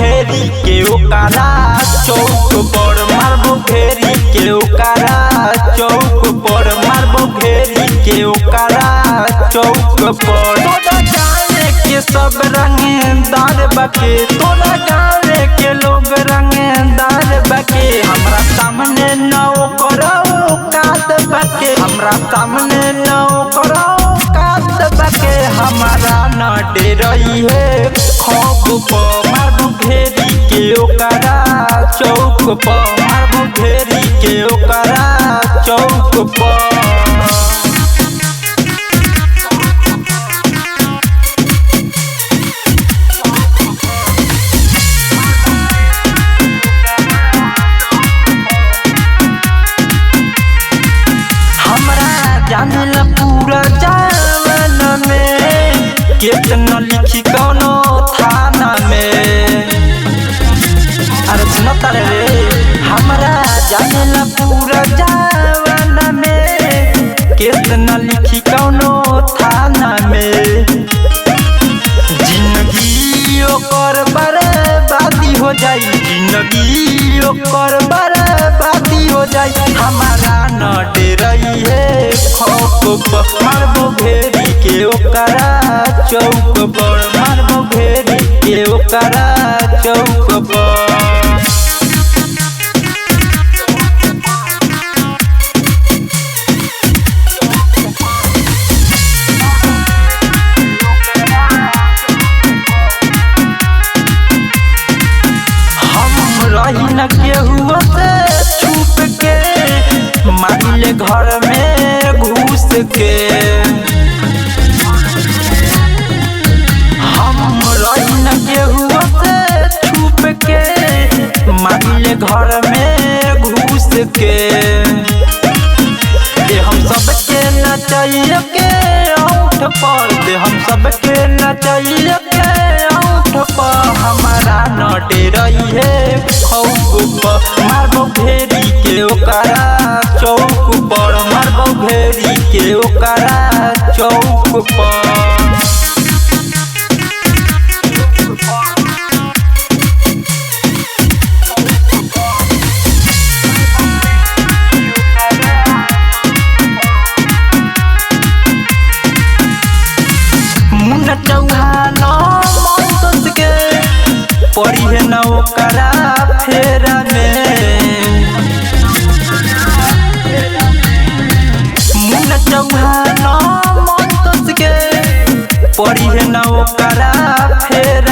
घेरी के ओकरा चौक पर मारबो घेरी के ओकरा चौक पर मारबो घेरी के ओकरा चौक पर। तोरा गाँव के सब रंगदार बके, तोरा गाँव के लोग रंगदार बके, हमरा सामने न करो कात बके, हमरा सामने न करो कात बके। हमारा न डरई है खौफ पर मारबो घेरी के ओकरा चौक पर मारबो घेरी के ओकरा चौक पर। जानेला पूरा जवान में कितना लिखी कौनो थाना में। अरे सुनता रे हमरा जानेला पूरा जवान में कितना लिखी कौनो थाना में। जिंदगी ओकर बर्बादी हो जाई, जिंदगी ओकर बर्बादी हो जाई। हमारा न डरई है खौफ पर मारबो घेरी के ओकरा चौक पर मारबो घेरी के ओकरा चौक पर। रही न केहू से छुप के मारिले घर में घुस के। हम रही न केहू से छुप के मारिले घर में घुस के। दे हम सबके नचैया के औठ पर, दे हम सबके नचैया के औठ पर। हमारा न डरई है खौफ पर मारबो घेरी के ओकरा चौक पर मारबो घेरी के ओकरा चौक पर। मुन्ना चौहान मंतोष के पड़ी है न ओकरा फेरा में। मुन्ना चौहान मंतोष के पड़ी है न ओकरा फेरा